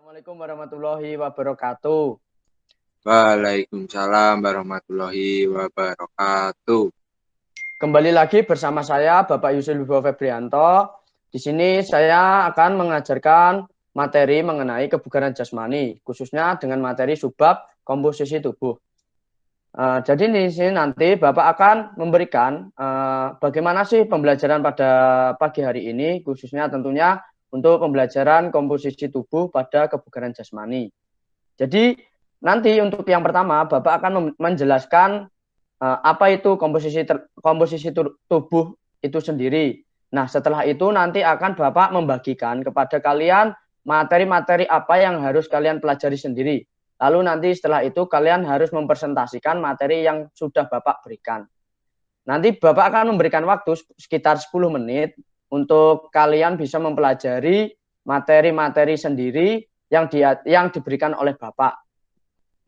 Assalamualaikum warahmatullahi wabarakatuh. Waalaikumsalam warahmatullahi wabarakatuh. Kembali lagi bersama saya Bapak Yusuf Wibowo Febrianto. Di sini saya akan mengajarkan materi mengenai kebugaran jasmani, khususnya dengan materi subbab komposisi tubuh. Jadi di sini nanti Bapak akan memberikan bagaimana sih pembelajaran pada pagi hari ini, khususnya tentunya untuk pembelajaran komposisi tubuh pada kebugaran jasmani. Jadi nanti untuk yang pertama Bapak akan menjelaskan apa itu komposisi tubuh itu sendiri. Nah, setelah itu nanti akan Bapak membagikan kepada kalian materi-materi apa yang harus kalian pelajari sendiri. Lalu nanti setelah itu kalian harus mempresentasikan materi yang sudah Bapak berikan. Nanti Bapak akan memberikan waktu sekitar 10 menit untuk kalian bisa mempelajari materi-materi sendiri yang diberikan oleh Bapak.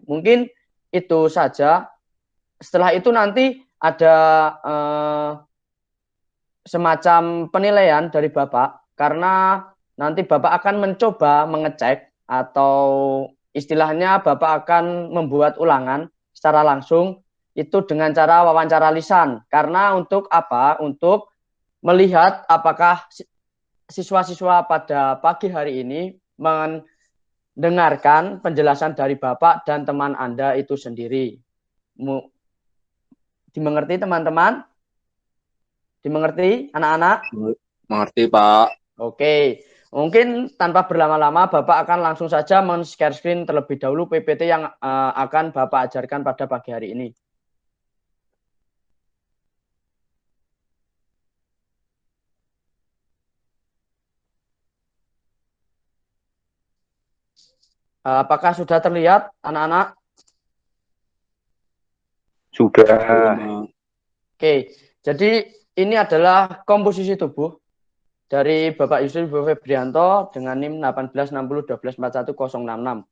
Mungkin itu saja. Setelah itu nanti ada semacam penilaian dari Bapak, karena nanti Bapak akan mencoba mengecek atau istilahnya Bapak akan membuat ulangan secara langsung itu dengan cara wawancara lisan. Karena untuk apa? Untuk melihat apakah siswa-siswa pada pagi hari ini mendengarkan penjelasan dari Bapak dan teman Anda itu sendiri. Dimengerti teman-teman? Dimengerti anak-anak? Mengerti, Pak. Oke, mungkin tanpa berlama-lama Bapak akan langsung saja men-share screen terlebih dahulu PPT yang akan Bapak ajarkan pada pagi hari ini. Apakah sudah terlihat anak-anak? Sudah. Oke, jadi ini adalah komposisi tubuh dari Bapak Yusuf Wibowo Febrianto dengan NIM 1860212410066.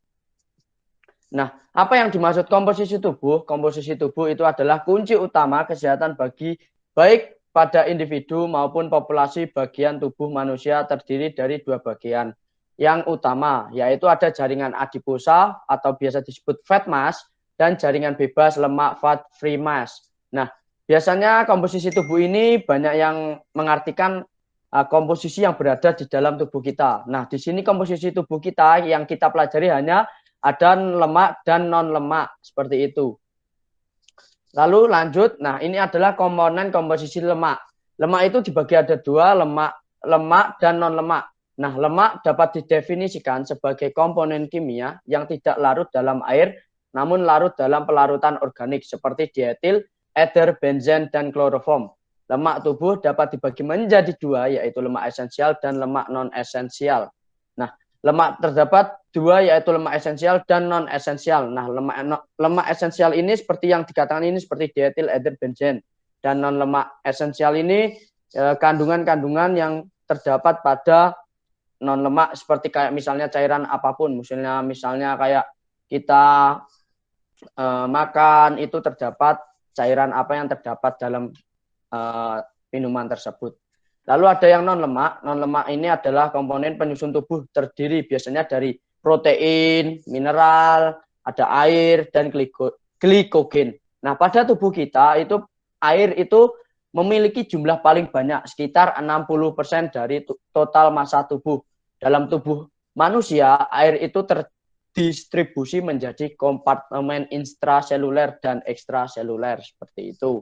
Nah, apa yang dimaksud komposisi tubuh? Komposisi tubuh itu adalah kunci utama kesehatan bagi baik pada individu maupun populasi. Bagian tubuh manusia terdiri dari dua bagian. Yang utama yaitu ada jaringan adiposa atau biasa disebut fat mass dan jaringan bebas lemak fat free mass. Nah, biasanya komposisi tubuh ini banyak yang mengartikan komposisi yang berada di dalam tubuh kita. Nah, di sini komposisi tubuh kita yang kita pelajari hanya ada lemak dan non lemak seperti itu. Lalu lanjut, nah ini adalah komponen komposisi lemak. Lemak itu dibagi ada dua, lemak dan non lemak. Nah, lemak dapat didefinisikan sebagai komponen kimia yang tidak larut dalam air, namun larut dalam pelarutan organik seperti dietil, ether, benzen, dan kloroform. Lemak tubuh dapat dibagi menjadi dua, yaitu lemak esensial dan lemak non esensial. Nah, lemak terdapat dua, yaitu lemak esensial dan non esensial. Nah, lemak esensial ini seperti yang dikatakan ini seperti dietil, ether, benzen. Dan non lemak esensial ini kandungan-kandungan yang terdapat pada non lemak seperti kayak misalnya cairan apapun, misalnya kayak kita makan itu terdapat cairan apa yang terdapat dalam minuman tersebut. Lalu ada yang non lemak. Non lemak ini adalah komponen penyusun tubuh, terdiri biasanya dari protein, mineral, ada air dan glikogen. Nah, pada tubuh kita itu air itu memiliki jumlah paling banyak, sekitar 60% dari total massa tubuh. Dalam tubuh manusia, air itu terdistribusi menjadi kompartemen intraseluler dan ekstraseluler seperti itu.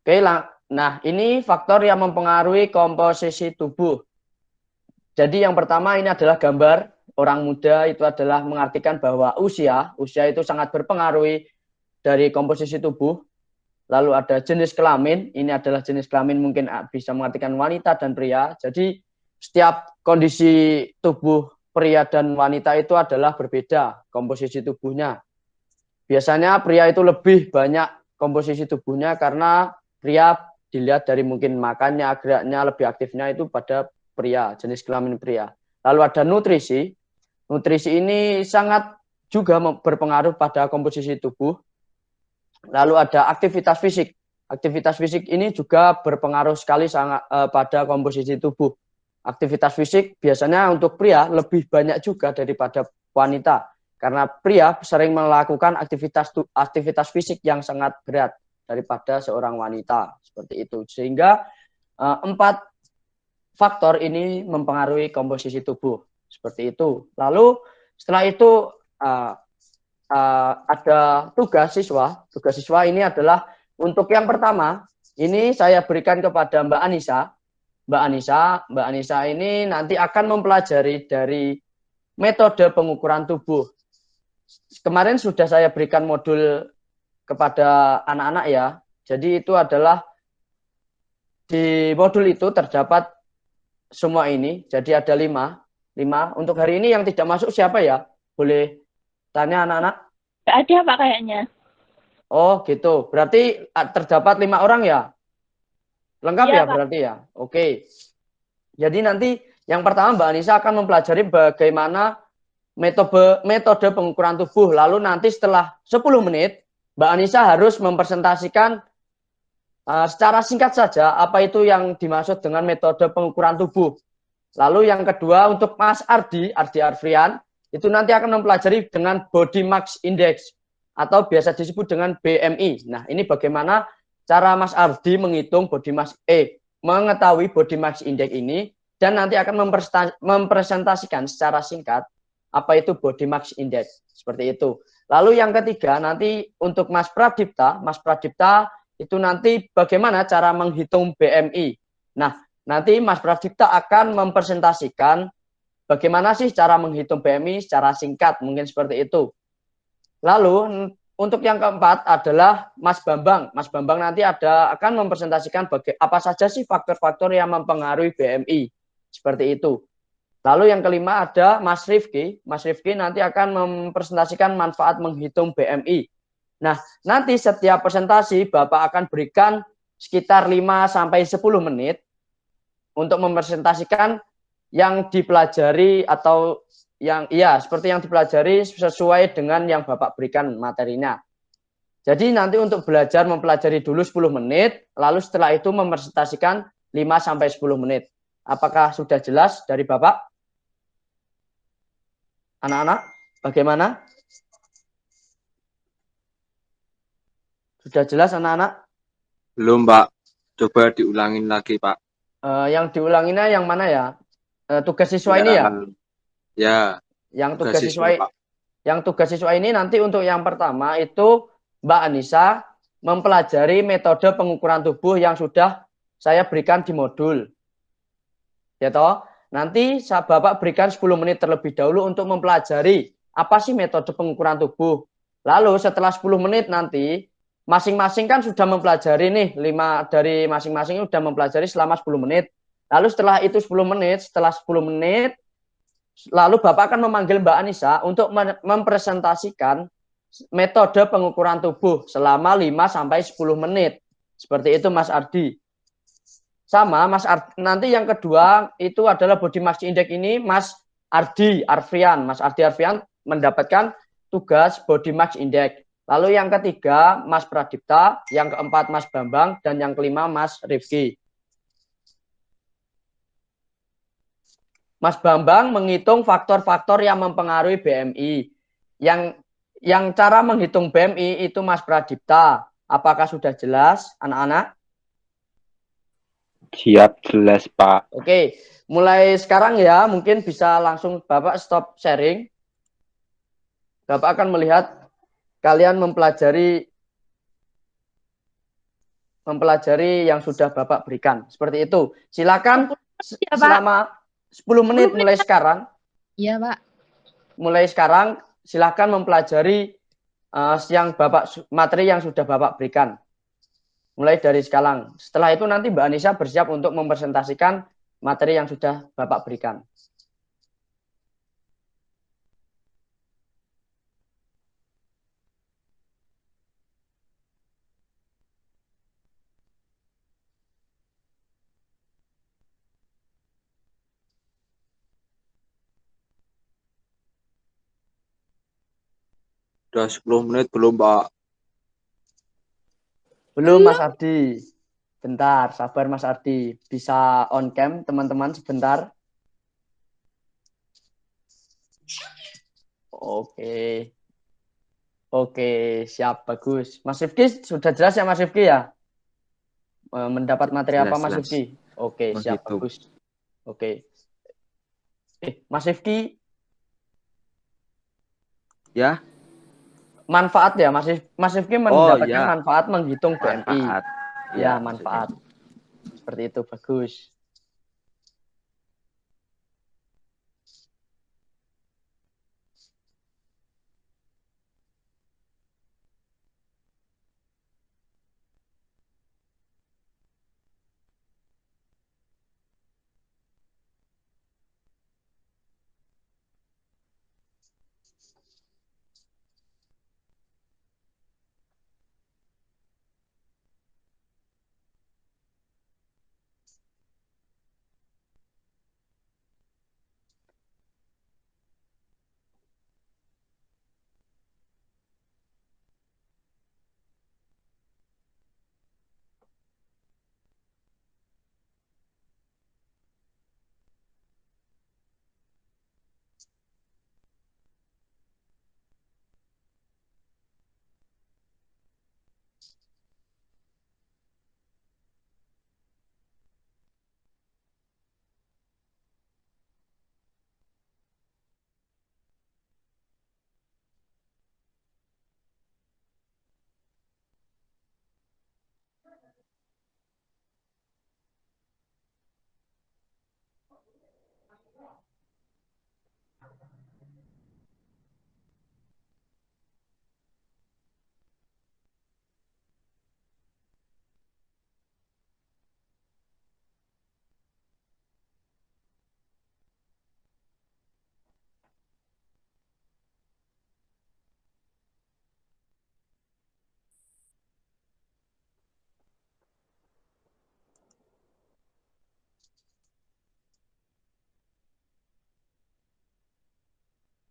Oke, nah ini faktor yang mempengaruhi komposisi tubuh. Jadi yang pertama ini adalah gambar orang muda, itu adalah mengartikan bahwa usia itu sangat berpengaruh dari komposisi tubuh. Lalu ada jenis kelamin, ini adalah jenis kelamin mungkin bisa mengartikan wanita dan pria. Jadi setiap kondisi tubuh pria dan wanita itu adalah berbeda komposisi tubuhnya. Biasanya pria itu lebih banyak komposisi tubuhnya karena pria dilihat dari mungkin makannya, geraknya, lebih aktifnya itu pada pria, jenis kelamin pria. Lalu ada nutrisi. Nutrisi ini sangat juga berpengaruh pada komposisi tubuh. Lalu ada aktivitas fisik. Aktivitas fisik ini juga berpengaruh sekali sangat pada komposisi tubuh. aktivitas fisik biasanya untuk pria lebih banyak juga daripada wanita. Karena pria sering melakukan aktivitas fisik yang sangat berat daripada seorang wanita. Seperti itu. Sehingga 4 faktor ini mempengaruhi komposisi tubuh. Seperti itu. Lalu setelah itu ada tugas siswa. Tugas siswa ini adalah untuk yang pertama, ini saya berikan kepada Mbak Anissa. Mbak Anissa ini nanti akan mempelajari dari metode pengukuran tubuh. Kemarin sudah saya berikan modul kepada anak-anak ya. Jadi itu adalah di modul itu terdapat semua ini. Jadi ada 5. Untuk hari ini yang tidak masuk siapa ya? Boleh tanya anak-anak? Nggak ada Pak kayaknya. Oh gitu. Berarti terdapat 5 orang ya? Lengkap ya Iya, Pak. berarti ya? Oke. Jadi nanti yang pertama Mbak Anissa akan mempelajari bagaimana metode pengukuran tubuh. Lalu nanti setelah 10 menit, Mbak Anissa harus mempresentasikan secara singkat saja apa itu yang dimaksud dengan metode pengukuran tubuh. Lalu yang kedua untuk Mas Ardi Arfrian, itu nanti akan mempelajari dengan Body Mass Index atau biasa disebut dengan BMI. Nah, ini bagaimana cara Mas Ardi menghitung mengetahui Body Mass Index ini dan nanti akan mempresentasikan secara singkat apa itu Body Mass Index. Seperti itu. Lalu yang ketiga nanti untuk Mas Pradipta itu nanti bagaimana cara menghitung BMI. Nah, nanti Mas Pradipta akan mempresentasikan bagaimana sih cara menghitung BMI secara singkat, mungkin seperti itu. Lalu untuk yang keempat adalah Mas Bambang. Mas Bambang nanti akan mempresentasikan apa saja sih faktor-faktor yang mempengaruhi BMI. Seperti itu. Lalu yang kelima ada Mas Rifki. Mas Rifki nanti akan mempresentasikan manfaat menghitung BMI. Nah, nanti setiap presentasi Bapak akan berikan sekitar 5-10 menit untuk mempresentasikan yang dipelajari atau seperti yang dipelajari sesuai dengan yang Bapak berikan materinya. Jadi nanti untuk mempelajari dulu 10 menit, lalu setelah itu mempresentasikan 5-10 menit. Apakah sudah jelas dari Bapak? Anak-anak, bagaimana? Sudah jelas anak-anak? Belum, Pak. Coba diulangin lagi, Pak. Yang diulanginya yang mana ya? Tugas siswa ini ya? Ya. Yang tugas siswa ini nanti untuk yang pertama itu Mbak Anissa mempelajari metode pengukuran tubuh yang sudah saya berikan di modul. Ya toh? Nanti Bapak berikan 10 menit terlebih dahulu untuk mempelajari apa sih metode pengukuran tubuh. Lalu setelah 10 menit nanti masing-masing kan sudah mempelajari nih, 5 dari masing-masing sudah mempelajari selama 10 menit. Lalu setelah itu 10 menit, lalu Bapak akan memanggil Mbak Anissa untuk mempresentasikan metode pengukuran tubuh selama 5-10 menit. Seperti itu Mas Ardi. Sama Mas Ardi, nanti yang kedua itu adalah Body Mass Index ini Mas Ardi Arfrian. Mas Ardi Arfrian mendapatkan tugas Body Mass Index. Lalu yang ketiga Mas Pradipta, yang keempat Mas Bambang, dan yang kelima Mas Rifki. Mas Bambang menghitung faktor-faktor yang mempengaruhi BMI. Yang cara menghitung BMI itu Mas Pradipta. Apakah sudah jelas anak-anak? Siap, jelas Pak. Oke, mulai sekarang ya mungkin bisa langsung Bapak stop sharing. Bapak akan melihat kalian mempelajari yang sudah Bapak berikan. Seperti itu. Silakan selama 10 menit mulai sekarang. Iya, Pak. Mulai sekarang silakan mempelajari materi yang sudah Bapak berikan. Mulai dari sekarang. Setelah itu nanti Mbak Anissa bersiap untuk mempresentasikan materi yang sudah Bapak berikan. Sudah 10 menit belum, Pak? Belum, Mas Ardi. Bentar, sabar Mas Ardi. Bisa on cam teman-teman sebentar. Oke. Oke, siap, bagus. Mas Rifki sudah jelas ya Mas Rifki ya? Mendapat materi apa Jelas, Mas jelas. Rifki? Oke, Oh siap, gitu. bagus. Oke. Mas Rifki, Ya. manfaat ya Mas Rifki Oh mendapatkan ya, manfaat menghitung BMI. manfaat. Ya, Iya, maksudnya. manfaat. Seperti itu, bagus.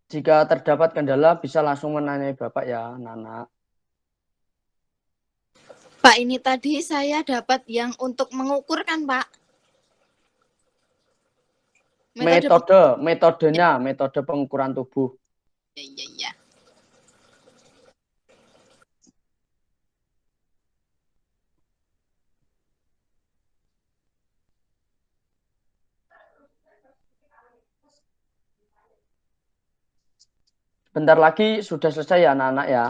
Jika terdapat kendala, bisa langsung menanyai Bapak ya, Nana. Pak, ini tadi saya dapat yang untuk mengukur kan, Pak? Metode pengukuran tubuh. Iya. Bentar lagi sudah selesai ya anak-anak ya.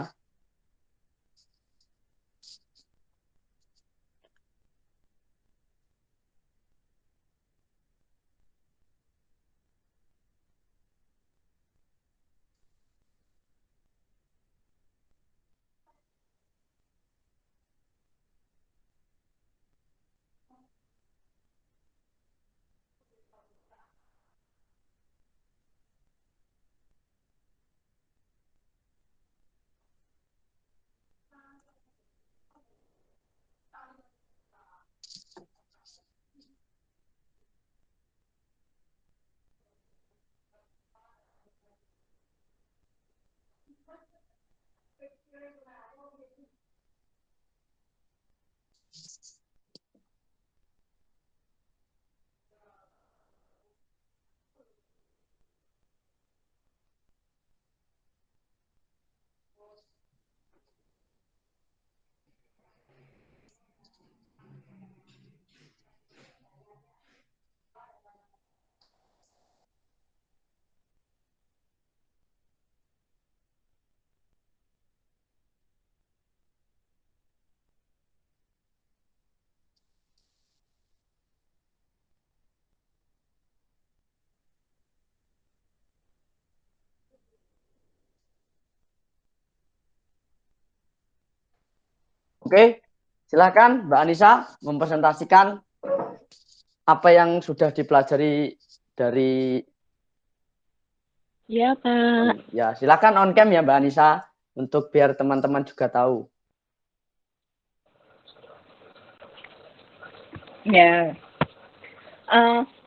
Oke, silakan Mbak Anissa mempresentasikan apa yang sudah dipelajari dari. Iya, Pak. Ya, silakan on cam ya Mbak Anissa untuk biar teman-teman juga tahu. Ya.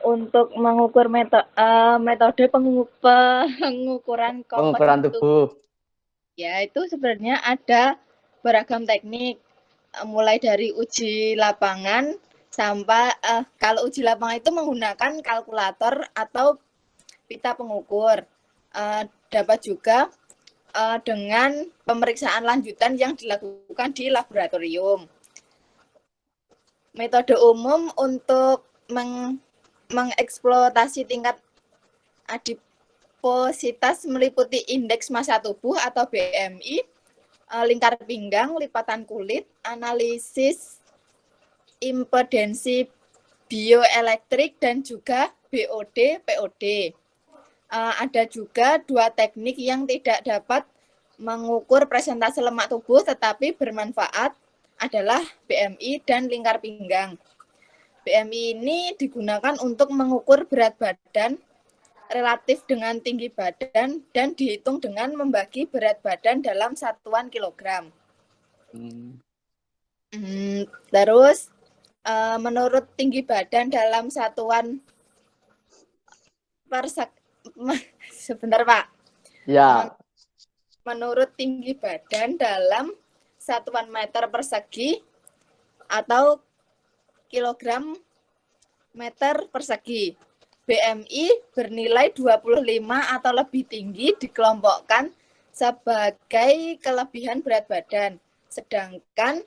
Untuk mengukur metode pengukuran Pengukuran komposisi tubuh. ya itu sebenarnya ada beragam teknik, mulai dari uji lapangan sampai kalau uji lapangan itu menggunakan kalkulator atau pita pengukur. dapat juga dengan pemeriksaan lanjutan yang dilakukan di laboratorium. Metode umum untuk mengeksploitasi tingkat adipositas meliputi indeks massa tubuh atau BMI, lingkar pinggang, lipatan kulit, analisis impedensi bioelektrik, dan juga BOD, POD. Ada juga 2 teknik yang tidak dapat mengukur presentase lemak tubuh tetapi bermanfaat adalah BMI dan lingkar pinggang. BMI ini digunakan untuk mengukur berat badan relatif dengan tinggi badan dan dihitung dengan membagi berat badan dalam satuan kilogram. Terus menurut tinggi badan dalam satuan sebentar Pak. Ya. Menurut tinggi badan dalam satuan meter persegi atau kilogram meter persegi. BMI bernilai 25 atau lebih tinggi dikelompokkan sebagai kelebihan berat badan. Sedangkan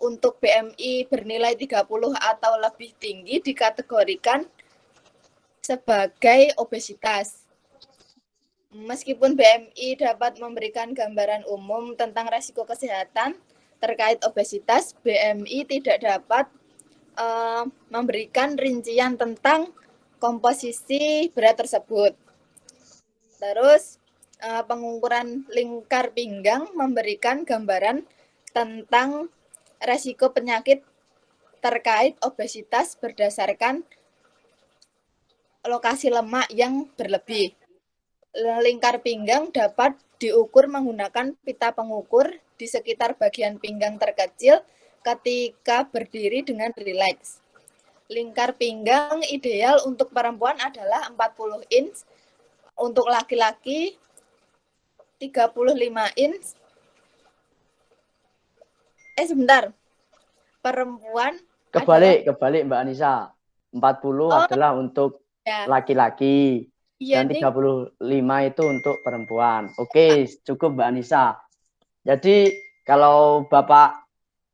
untuk BMI bernilai 30 atau lebih tinggi dikategorikan sebagai obesitas. Meskipun BMI dapat memberikan gambaran umum tentang risiko kesehatan terkait obesitas, BMI tidak dapat memberikan rincian tentang komposisi berat tersebut. Terus, pengukuran lingkar pinggang memberikan gambaran tentang risiko penyakit terkait obesitas berdasarkan lokasi lemak yang berlebih. Lingkar pinggang dapat diukur menggunakan pita pengukur di sekitar bagian pinggang terkecil ketika berdiri dengan rileks. Lingkar pinggang ideal untuk perempuan adalah 40 inch, untuk laki-laki 35 inch. Sebentar. Perempuan Kebalik Mbak Anissa. 40 adalah untuk laki-laki. Dan 35 itu untuk perempuan. Oke, cukup Mbak Anissa. Jadi kalau Bapak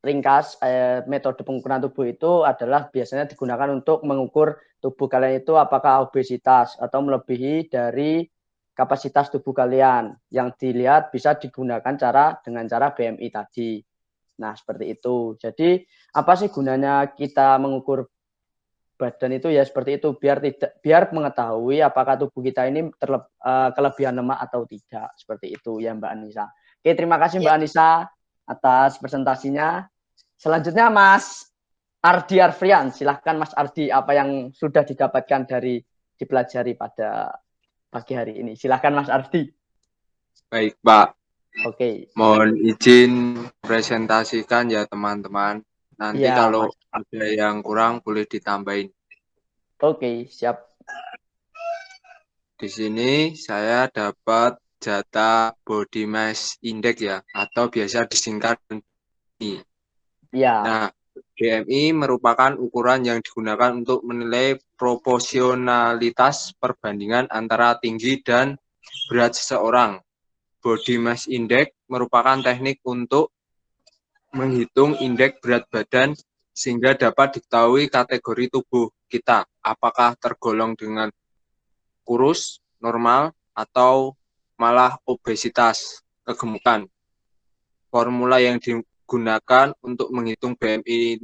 ringkas, metode pengukuran tubuh itu adalah biasanya digunakan untuk mengukur tubuh kalian itu apakah obesitas atau melebihi dari kapasitas tubuh kalian. Yang dilihat bisa digunakan dengan cara BMI tadi. Nah, seperti itu. Jadi apa sih gunanya kita mengukur badan itu? Ya seperti itu, biar mengetahui apakah tubuh kita ini kelebihan lemak atau tidak. Seperti itu ya Mbak Anissa. Oke, terima kasih Mbak Anissa atas presentasinya. Selanjutnya Mas Ardi Arfrian, silahkan Mas Ardi, apa yang sudah didapatkan dari dipelajari pada pagi hari ini. Silahkan Mas Ardi. Baik Pak. Oke. Mohon izin presentasikan ya teman-teman. Nanti ya, kalau Mas, ada yang kurang boleh ditambahin. Oke, siap. Di sini saya dapat data body mass index ya, atau biasa disingkat BMI. Ya. Nah, BMI merupakan ukuran yang digunakan untuk menilai proporsionalitas perbandingan antara tinggi dan berat seseorang. Body mass index merupakan teknik untuk menghitung indeks berat badan sehingga dapat diketahui kategori tubuh kita, apakah tergolong dengan kurus, normal, atau malah obesitas, kegemukan. Formula yang digunakan untuk menghitung BMI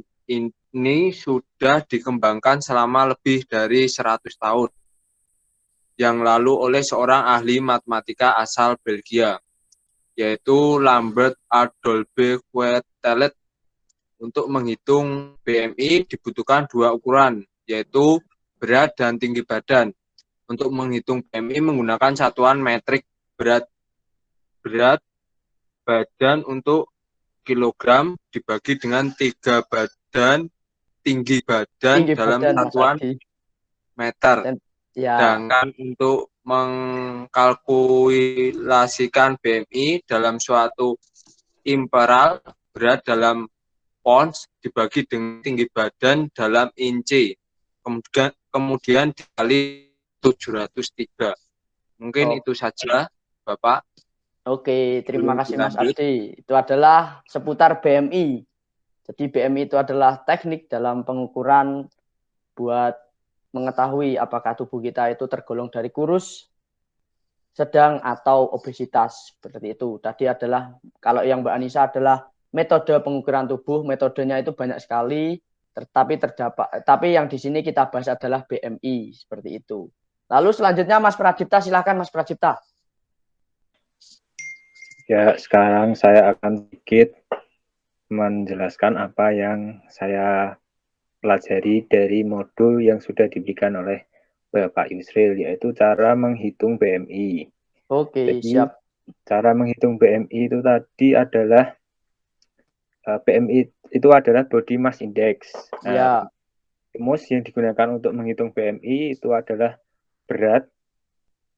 ini sudah dikembangkan selama lebih dari 100 tahun yang lalu oleh seorang ahli matematika asal Belgia, yaitu Lambert Adolphe Quetelet. Untuk menghitung BMI dibutuhkan 2 ukuran, yaitu berat dan tinggi badan. Untuk menghitung BMI menggunakan satuan metrik berat badan untuk kilogram dibagi dengan 3 badan tinggi badan dalam satuan meter. Sedangkan untuk mengkalkulasikan BMI dalam suatu imperal, berat dalam pounds dibagi dengan tinggi badan dalam inci, kemudian dikali 703. Mungkin Oh, itu saja, Bapak. oke, terima Sebelum kasih Mas dilanjut, Abdi. Itu adalah seputar BMI. Jadi BMI itu adalah teknik dalam pengukuran buat mengetahui apakah tubuh kita itu tergolong dari kurus, sedang atau obesitas seperti itu. Tadi adalah kalau yang Mbak Anissa adalah metode pengukuran tubuh, metodenya itu banyak sekali, tapi yang di sini kita bahas adalah BMI seperti itu. Lalu selanjutnya Mas Pradipta, silakan Mas Pradipta. Ya, sekarang saya akan sedikit menjelaskan apa yang saya pelajari dari modul yang sudah diberikan oleh Bapak Yusril, yaitu cara menghitung BMI. Oke, Jadi, siap. cara menghitung BMI itu tadi adalah BMI itu adalah Body Mass Index. Ya, Rumus yang digunakan untuk menghitung BMI itu adalah berat,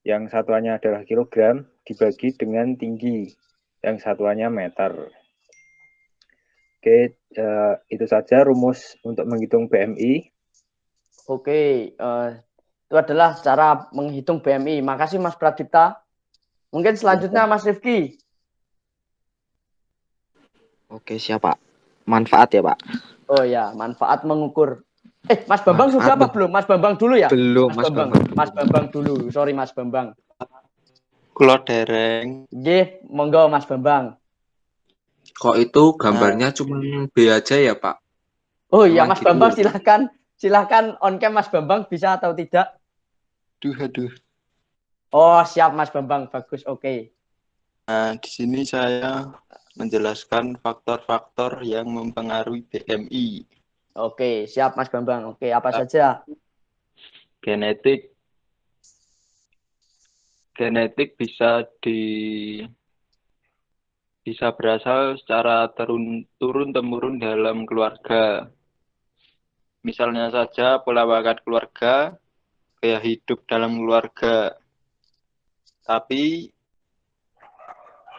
yang satuannya adalah kilogram, dibagi dengan tinggi, yang satuannya meter. Oke, itu saja rumus untuk menghitung BMI. oke. Itu adalah cara menghitung BMI. Makasih Mas Pradipta. Mungkin selanjutnya Mas Rifki. Oke, siap, Pak. Manfaat ya, Pak? Oh ya, manfaat mengukur. Mas Bambang Manfaat sudah apa belum? Mas Bambang dulu ya? belum, Mas Bambang. Mas Bambang dulu. Sorry Mas Bambang. Kula dereng. Nggih, monggo Mas Bambang. kok itu gambarnya cuma B aja ya, Pak? Oh iya, Emang Mas gitu Bambang ya? silahkan on cam Mas Bambang bisa atau tidak? Aduh. Oh, siap Mas Bambang. Bagus, oke. Nah, di sini saya menjelaskan faktor-faktor yang mempengaruhi BMI. Oke, siap Mas Bambang. Oke, apa saja? Genetik bisa berasal secara turun temurun dalam keluarga. Misalnya saja pola makan keluarga, gaya hidup dalam keluarga. Tapi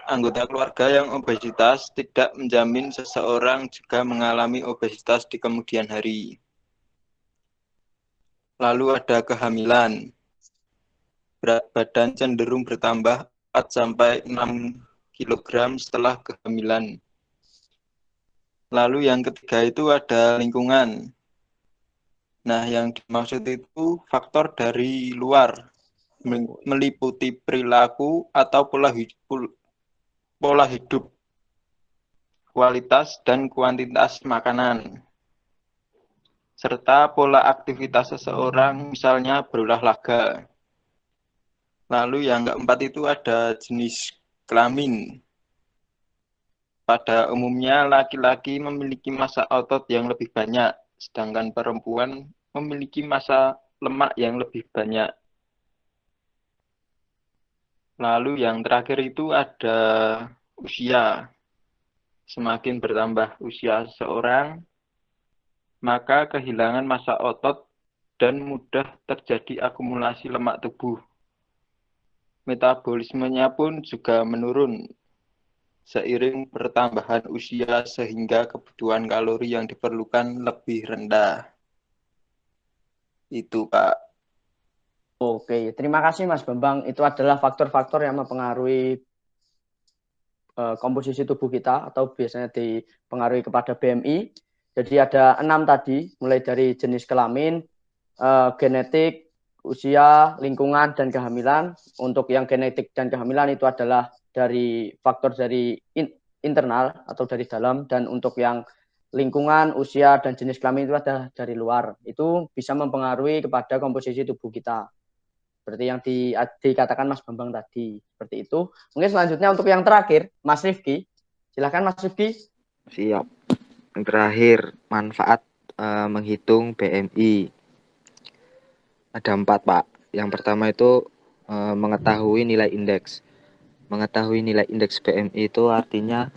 anggota keluarga yang obesitas tidak menjamin seseorang juga mengalami obesitas di kemudian hari. Lalu ada kehamilan. Berat badan cenderung bertambah 4-6 kg setelah kehamilan. Lalu yang ketiga itu ada lingkungan. Nah, yang dimaksud itu faktor dari luar, meliputi perilaku atau pola hidup, kualitas dan kuantitas makanan, serta pola aktivitas seseorang, misalnya berolahraga. Lalu yang keempat itu ada jenis kelamin. Pada umumnya laki-laki memiliki massa otot yang lebih banyak, sedangkan perempuan memiliki massa lemak yang lebih banyak. Lalu yang terakhir itu ada usia. Semakin bertambah usia seseorang, maka kehilangan massa otot dan mudah terjadi akumulasi lemak tubuh. Metabolismenya pun juga menurun seiring pertambahan usia sehingga kebutuhan kalori yang diperlukan lebih rendah. Itu, Pak. Oke, terima kasih Mas Bambang. Itu adalah faktor-faktor yang mempengaruhi komposisi tubuh kita atau biasanya dipengaruhi kepada BMI. Jadi ada 6 tadi, mulai dari jenis kelamin, genetik, usia, lingkungan, dan kehamilan. Untuk yang genetik dan kehamilan itu adalah dari faktor dari internal atau dari dalam, dan untuk yang lingkungan, usia, dan jenis kelamin itu ada dari luar. Itu bisa mempengaruhi kepada komposisi tubuh kita. Seperti yang dikatakan Mas Bambang tadi. Seperti itu. Mungkin selanjutnya untuk yang terakhir, Mas Rifki. Silahkan Mas Rifki. Siap. Yang terakhir, manfaat menghitung BMI. Ada 4, Pak. Yang pertama itu mengetahui nilai indeks. Mengetahui nilai indeks BMI itu artinya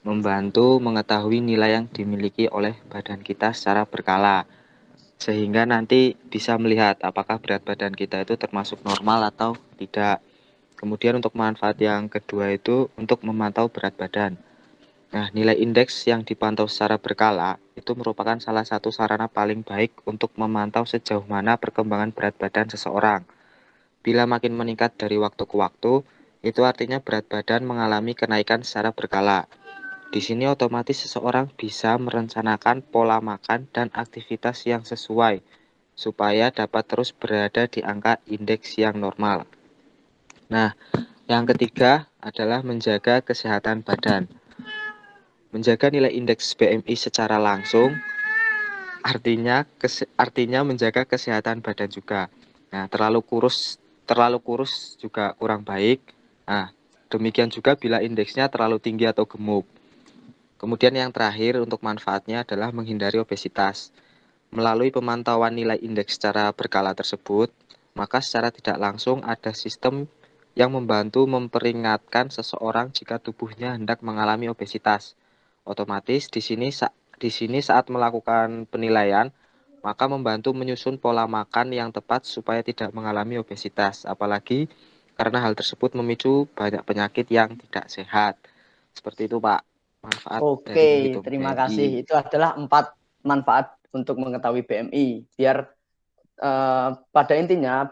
membantu mengetahui nilai yang dimiliki oleh badan kita secara berkala. Sehingga nanti bisa melihat apakah berat badan kita itu termasuk normal atau tidak. Kemudian untuk manfaat yang kedua itu untuk memantau berat badan. Nah, nilai indeks yang dipantau secara berkala itu merupakan salah satu sarana paling baik untuk memantau sejauh mana perkembangan berat badan seseorang. Bila makin meningkat dari waktu ke waktu, itu artinya berat badan mengalami kenaikan secara berkala. Di sini otomatis seseorang bisa merencanakan pola makan dan aktivitas yang sesuai supaya dapat terus berada di angka indeks yang normal. Nah, yang ketiga adalah menjaga kesehatan badan. Menjaga nilai indeks BMI secara langsung artinya menjaga kesehatan badan juga. Nah, terlalu kurus juga kurang baik. Nah, demikian juga bila indeksnya terlalu tinggi atau gemuk. Kemudian yang terakhir untuk manfaatnya adalah menghindari obesitas. Melalui pemantauan nilai indeks secara berkala tersebut, maka secara tidak langsung ada sistem yang membantu memperingatkan seseorang jika tubuhnya hendak mengalami obesitas. Otomatis di sini saat melakukan penilaian, maka membantu menyusun pola makan yang tepat supaya tidak mengalami obesitas. Apalagi karena hal tersebut memicu banyak penyakit yang tidak sehat. Seperti itu, Pak. Manfaat dari Oke, menghitung terima BMI. kasih. Itu adalah 4 manfaat untuk mengetahui BMI. Biar pada intinya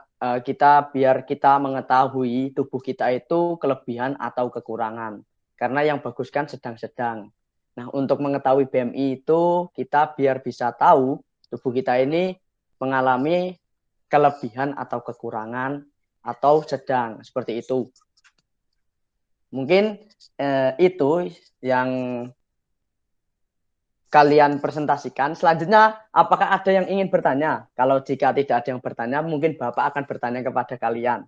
biar kita mengetahui tubuh kita itu kelebihan atau kekurangan. Karena yang bagus kan sedang-sedang. Nah, untuk mengetahui BMI itu kita biar bisa tahu tubuh kita ini mengalami kelebihan atau kekurangan atau sedang, seperti itu. Mungkin itu yang kalian presentasikan. Selanjutnya, apakah ada yang ingin bertanya? Kalau jika tidak ada yang bertanya, mungkin Bapak akan bertanya kepada kalian.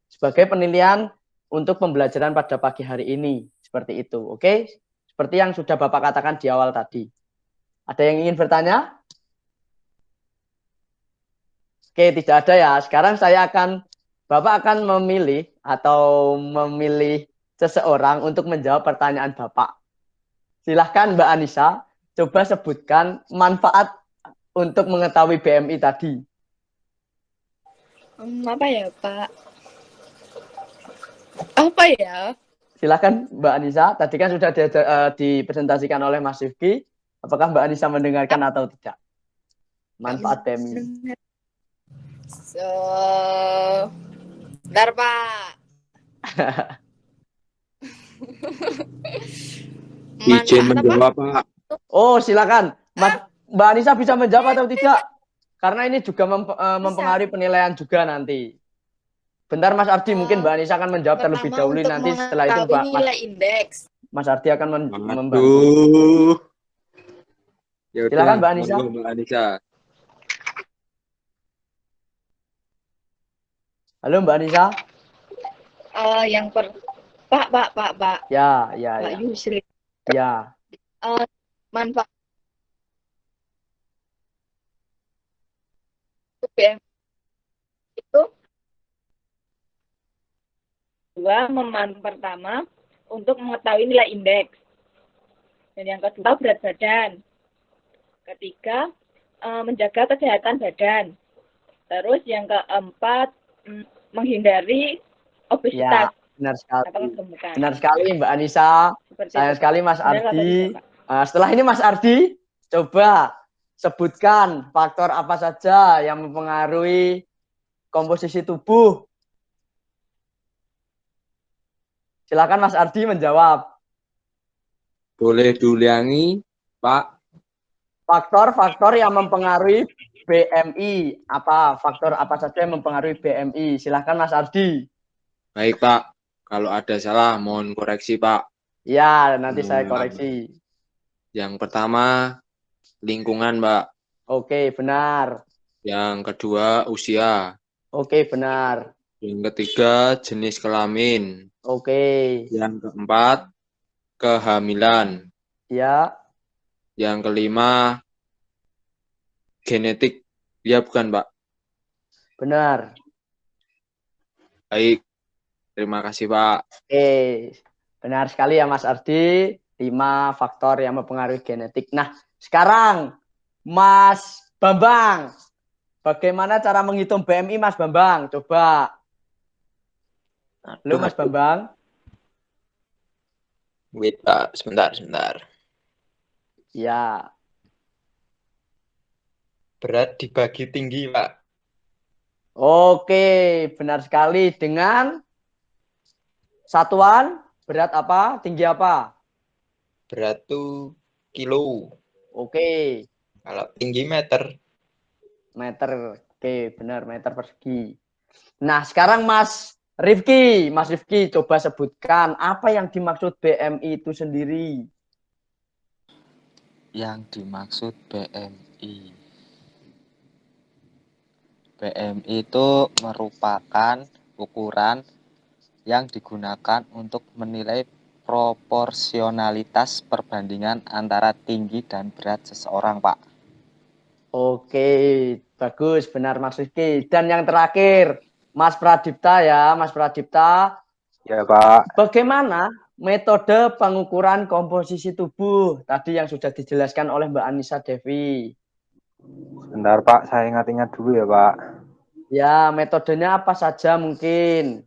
Sebagai penilaian untuk pembelajaran pada pagi hari ini. Seperti itu, oke? Seperti yang sudah Bapak katakan di awal tadi. Ada yang ingin bertanya? Oke, tidak ada ya. Sekarang Bapak akan memilih seseorang untuk menjawab pertanyaan Bapak. Silahkan Mbak Anissa. Coba sebutkan manfaat untuk mengetahui BMI tadi. Apa ya, Pak? Apa ya? Silahkan Mbak Anissa. Tadi kan sudah dipresentasikan oleh Mas Rifki. Apakah Mbak Anissa mendengarkan atau tidak? Manfaat BMI. Bentar, Pak. Izin Manfaat apa? menjawab, Pak. Oh, silakan. Mbak Anissa bisa menjawab atau tidak? Karena ini juga mempengaruhi penilaian juga nanti. Bentar Mas Ardi, mungkin Mbak Anissa akan menjawab terlebih Pertama, dahulu. untuk Nanti setelah itu nilai indeks. Mas Ardi akan membantu. Aduh. Ya Silakan udah, Mbak Anissa. monggo, Mbak Anissa. Halo Mbak Anissa. Pak. Ya. Pak Yusri. Ya. Manfaat BMI itu pertama untuk mengetahui nilai indeks, dan yang kedua berat badan, ketiga menjaga kesehatan badan, terus yang keempat menghindari obesitas. Ya, benar sekali. Benar sekali Mbak Anissa. Sayang sekali Mas Ardi. Setelah ini Mas Ardi, coba sebutkan faktor apa saja yang mempengaruhi komposisi tubuh. Silakan Mas Ardi menjawab. Boleh diulangi, Pak? Faktor-faktor yang mempengaruhi BMI. Faktor apa saja yang mempengaruhi BMI? Silakan Mas Ardi. Baik, Pak. Kalau ada salah, mohon koreksi, Pak. Ya, nanti saya koreksi. Yang pertama, lingkungan, Mbak. Oke, benar. Yang kedua, usia. Oke, benar. Yang ketiga, jenis kelamin. Oke. Yang keempat, kehamilan. Ya. Yang kelima, genetik. Ya, bukan, Pak? Benar. Baik. Terima kasih, Pak. Oke. Benar sekali ya, Mas Ardi. 5 faktor yang mempengaruhi genetik. Nah, sekarang, Mas Bambang. Bagaimana cara menghitung BMI, Mas Bambang? Coba. Halo, Mas Bambang. Wait, Pak. Sebentar. Ya. Berat dibagi tinggi, Pak. Oke, benar sekali. Dengan satuan berat apa? Tinggi apa? Berat tuh kilo. Oke, Kalau tinggi meter. meter. Oke, benar, meter persegi. Nah, sekarang Mas Rifki, coba sebutkan apa yang dimaksud BMI itu sendiri. Yang dimaksud BMI. BMI itu merupakan ukuran yang digunakan untuk menilai proporsionalitas perbandingan antara tinggi dan berat seseorang, Pak. Oke, bagus, benar Mas Rifki. Dan yang terakhir, Mas Pradipta ya, Mas Pradipta. Ya, Pak. Bagaimana metode pengukuran komposisi tubuh tadi yang sudah dijelaskan oleh Mbak Anissa Devi? Sebentar, Pak. Saya ingat-ingat dulu ya, Pak. Ya, metodenya apa saja mungkin?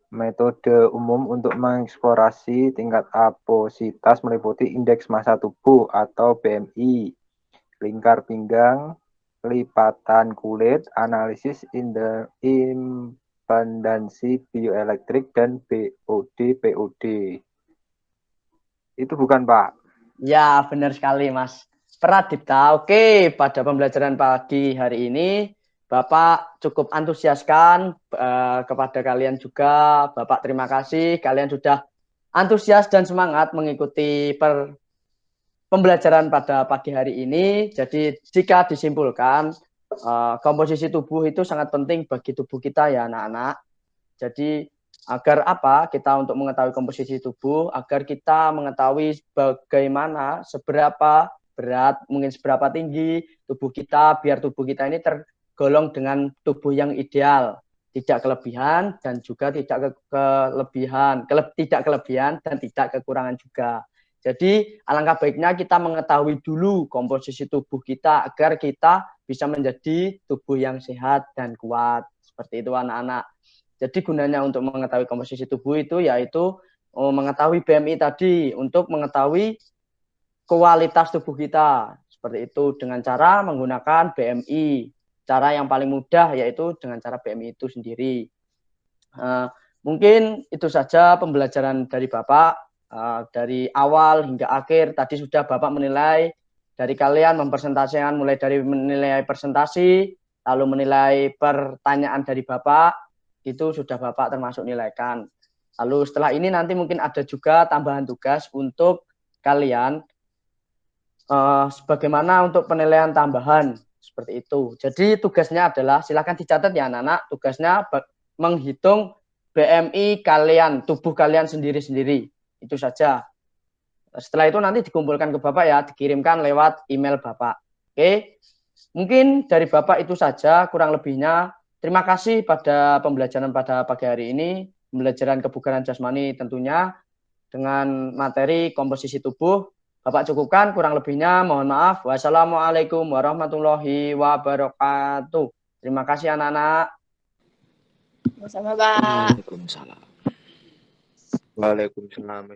Metode umum untuk mengeksplorasi tingkat apositas meliputi indeks massa tubuh atau BMI, lingkar pinggang, lipatan kulit, analisis impedansi bioelektrik, dan BOD-POD. Itu bukan, Pak? Ya, benar sekali, Mas Pradipta. Oke, pada pembelajaran pagi hari ini, Bapak cukup antusiaskan kepada kalian juga. Bapak terima kasih, kalian sudah antusias dan semangat mengikuti pembelajaran pada pagi hari ini. Jadi, jika disimpulkan, komposisi tubuh itu sangat penting bagi tubuh kita ya, anak-anak. Jadi, agar apa? Kita untuk mengetahui komposisi tubuh, agar kita mengetahui bagaimana, seberapa berat, mungkin seberapa tinggi tubuh kita, biar tubuh kita ini tergolong dengan tubuh yang ideal, tidak kelebihan dan juga tidak kelebihan dan tidak kekurangan juga. Jadi alangkah baiknya kita mengetahui dulu komposisi tubuh kita agar kita bisa menjadi tubuh yang sehat dan kuat. Seperti itu anak-anak. Jadi gunanya untuk mengetahui komposisi tubuh itu yaitu mengetahui BMI tadi untuk mengetahui kualitas tubuh kita. Seperti itu dengan cara menggunakan BMI. Cara yang paling mudah yaitu dengan cara BMI itu sendiri. Mungkin itu saja pembelajaran dari Bapak. Dari awal hingga akhir tadi sudah Bapak menilai dari kalian mempresentasikan mulai dari menilai presentasi, lalu menilai pertanyaan dari Bapak, itu sudah Bapak termasuk nilaikan. Lalu setelah ini nanti mungkin ada juga tambahan tugas untuk kalian sebagaimana untuk penilaian tambahan seperti itu. Jadi tugasnya adalah silakan dicatat ya anak-anak, tugasnya menghitung BMI kalian, tubuh kalian sendiri-sendiri. Itu saja. Setelah itu nanti dikumpulkan ke Bapak ya, dikirimkan lewat email Bapak. Oke. Mungkin dari Bapak itu saja, kurang lebihnya. Terima kasih pada pembelajaran pada pagi hari ini, pembelajaran kebugaran jasmani tentunya dengan materi komposisi tubuh. Bapak cukupkan, kurang lebihnya mohon maaf. Wassalamualaikum warahmatullahi wabarakatuh. Terima kasih anak-anak. Sama Pak. Waalaikumsalam. Waalaikumsalam.